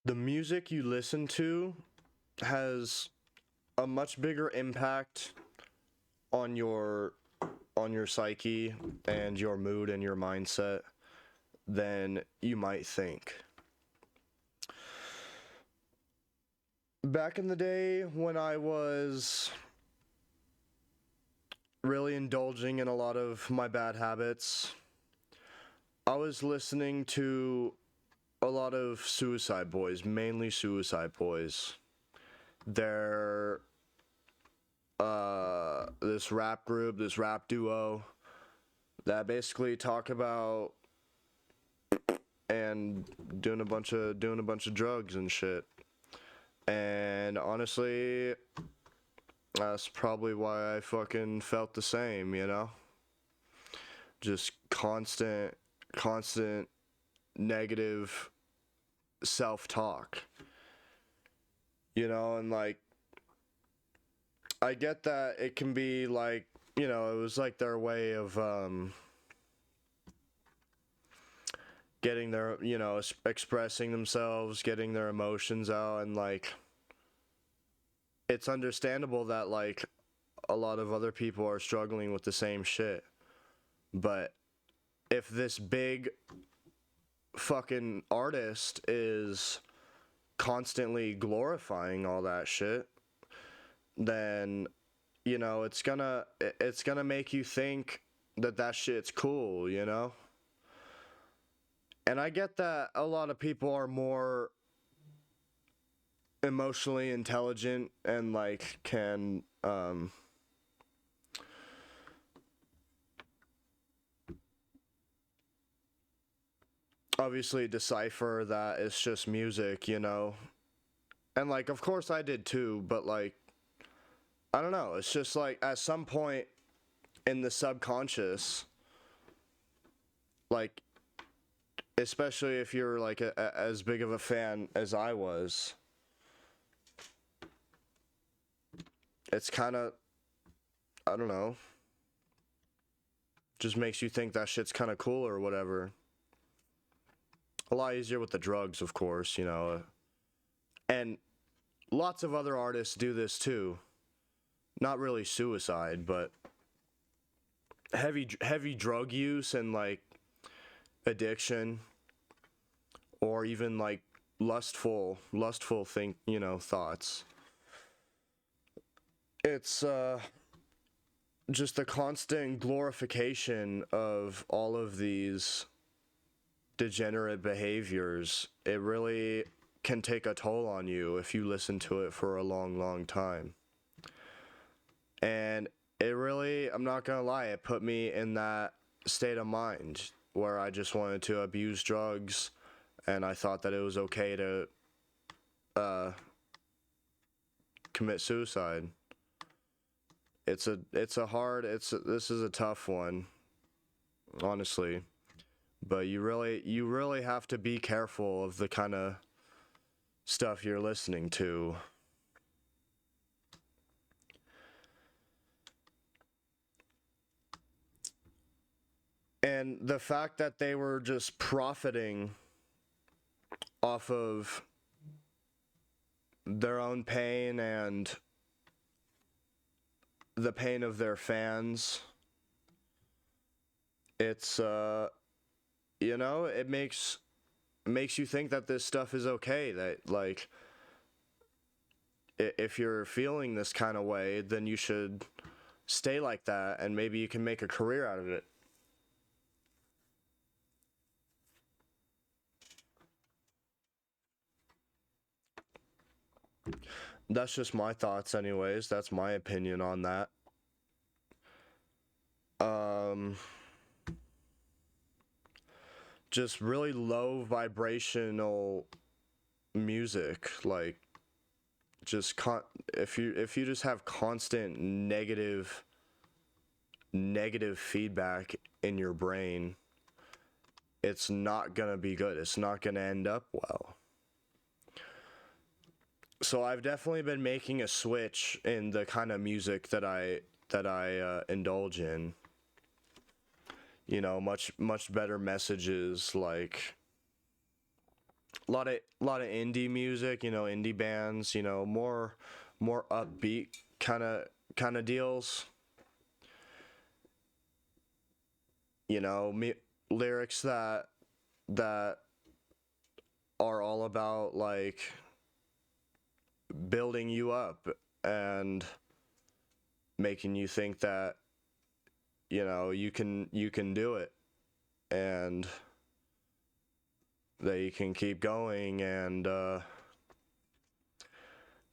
the music you listen to has a much bigger impact on your psyche and your mood and your mindset than you might think. Back in the day when I was really indulging in a lot of my bad habits, I was listening to a lot of Suicide Boys, mainly Suicide Boys. They're this rap group, this rap duo that basically talk about and doing a bunch of drugs and shit. And honestly, that's probably why I fucking felt the same, you know? Just constant negative self-talk. You know, and like I get that it can be like, it was like their way of getting their, expressing themselves, getting their emotions out, and like it's understandable that like a lot of other people are struggling with the same shit. But if this big fucking artist is constantly glorifying all that shit, then it's gonna make you think that that shit's cool, you know? And I get that a lot of people are more emotionally intelligent and like can obviously decipher that it's just music, you know? And like of course I did too, but like I don't know, it's just like at some point in the subconscious, like especially if you're like as big of a fan as I was, it's kind of, I don't know, just makes you think that shit's kind of cool or whatever. A lot easier with the drugs, of course, you know. And lots of other artists do this too. Not really suicide, but heavy drug use and like addiction, or even like lustful thoughts. It's just the constant glorification of all of these degenerate behaviors. It really can take a toll on you if you listen to it for a long time. And it really, I'm not gonna lie, it put me in that state of mind where I just wanted to abuse drugs, and I thought that it was okay to uh, commit suicide. This is a tough one, honestly. But you really have to be careful of the kind of stuff you're listening to. And the fact that they were just profiting off of their own pain and the pain of their fans, it's it makes you think that this stuff is okay, that like if you're feeling this kind of way, then you should stay like that and maybe you can make a career out of it. That's just my thoughts anyways. That's my opinion on that. Um just really low vibrational music, like just if you just have constant negative feedback in your brain, it's not going to be good. It's not going to end up well. So I've definitely been making a switch in the kind of music that I indulge in. Much better messages, lot of indie music, indie bands, more upbeat kind of deals. Me lyrics that are all about like building you up and making you think that you can do it, and that you can keep going, and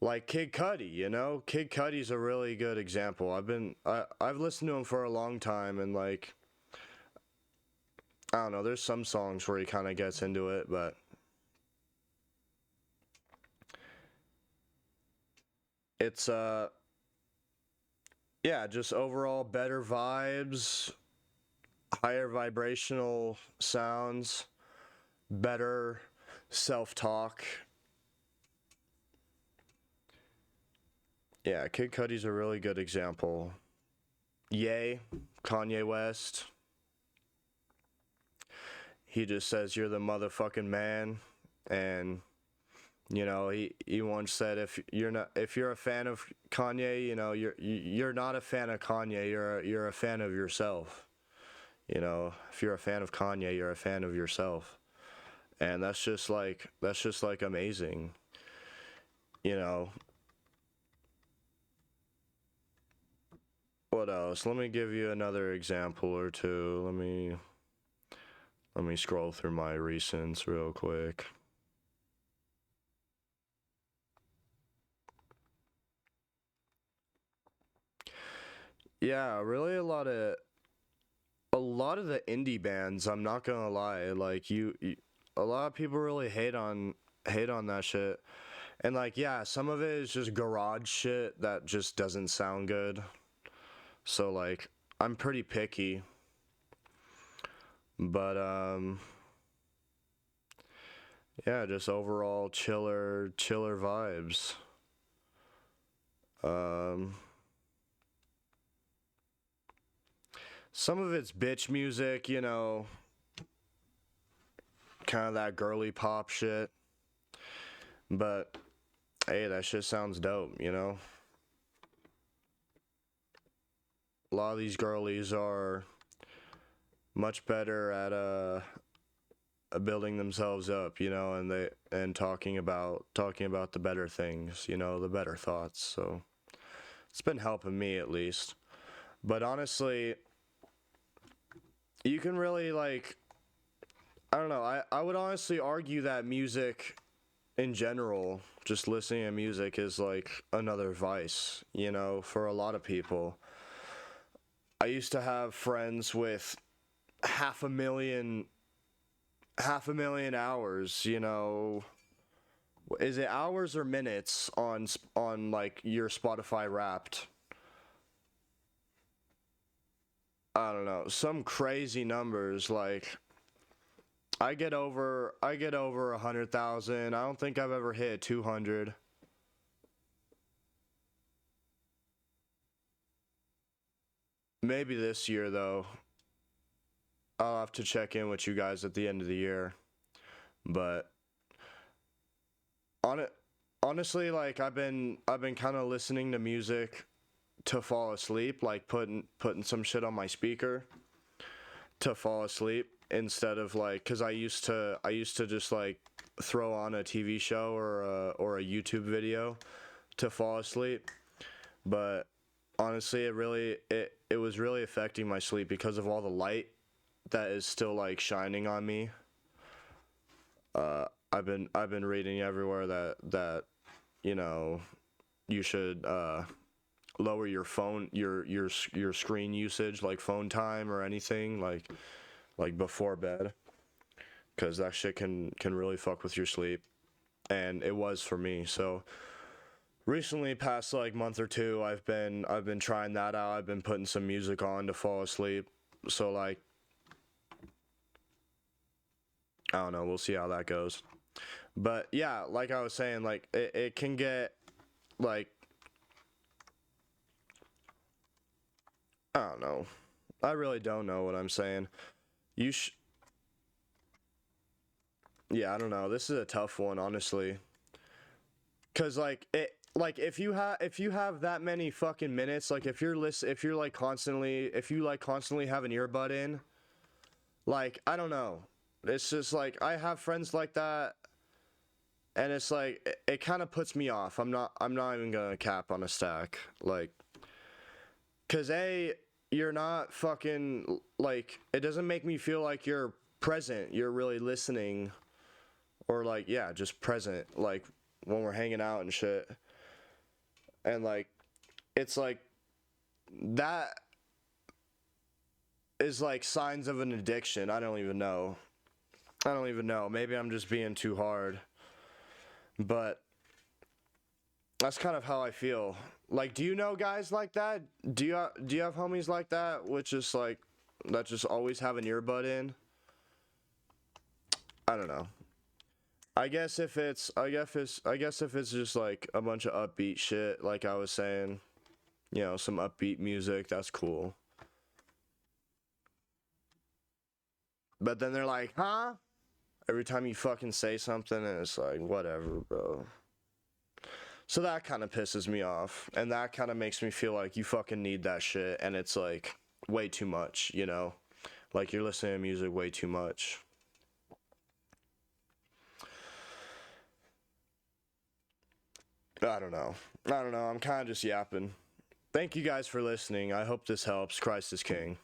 like Kid Cudi, Kid Cudi's a really good example. I've listened to him for a long time, and like I don't know, there's some songs where he kind of gets into it, but it's yeah, just overall better vibes, higher vibrational sounds, better self-talk. Yeah, Kid Cudi's a really good example. Ye, Kanye West, he just says you're the motherfucking man, and he once said if you're a fan of Kanye, you're not a fan of Kanye, you're a fan of yourself. If you're a fan of Kanye, you're a fan of yourself. And that's just like amazing. You know, what else? Let me give you another example or two. Let me scroll through my recents real quick. Yeah, really a lot of the indie bands, I'm not gonna lie, like a lot of people really hate on that shit. And like yeah, some of it is just garage shit that just doesn't sound good. So like I'm pretty picky, but yeah, just overall chiller vibes. Um some of it's bitch music, kind of that girly pop shit, but hey, that shit sounds dope. A lot of these girlies are much better at building themselves up, and talking about the better things, the better thoughts. So it's been helping me at least. But honestly, you can really like I don't know, I would honestly argue that music in general, just listening to music is like another vice, for a lot of people. I used to have friends with half a million half a million hours, is it hours or minutes on like your Spotify Wrapped? I don't know, some crazy numbers. Like I get over 100,000. I don't think I've ever hit 200. Maybe this year though. I'll have to check in with you guys at the end of the year. But on it, honestly, like I've been kind of listening to music to fall asleep, like putting some shit on my speaker to fall asleep instead of like, cuz I used to just like throw on a TV show or a YouTube video to fall asleep. But honestly, it was really affecting my sleep because of all the light that is still like shining on me. I've been reading everywhere that you know you should lower your phone your screen usage, like phone time or anything, like before bed, because that shit can really fuck with your sleep, and it was for me. So recently, past like month or two, I've been trying that out. I've been putting some music on to fall asleep. So like I don't know, we'll see how that goes. But yeah, like I was saying, like it can get like I don't know. I really don't know what I'm saying. You sh Yeah, I don't know. This is a tough one, honestly. Cause like if you have that many fucking minutes, like if you're like constantly if you like constantly have an earbud in, like I don't know. It's just like I have friends like that, and it's like it kind of puts me off. I'm not even gonna cap on a stack, like, cause you're not fucking like it doesn't make me feel like you're present. You're really listening, or like yeah, just present, like when we're hanging out and shit, and like it's like that is like signs of an addiction. I don't even know. I don't even know. Maybe I'm just being too hard. But that's kind of how I feel. Like, do you know guys like that? Do you have homies like that, which is like that just always have an earbud in? I don't know. I guess if it's just like a bunch of upbeat shit, like I was saying, you know, some upbeat music, that's cool. But then they're like, huh? Every time you fucking say something, and it's like, whatever, bro. So that kind of pisses me off, and that kind of makes me feel like you fucking need that shit, and it's like way too much, you know? Like you're listening to music way too much. I don't know. I don't know. I'm kind of just yapping. Thank you guys for listening. I hope this helps. Christ is King.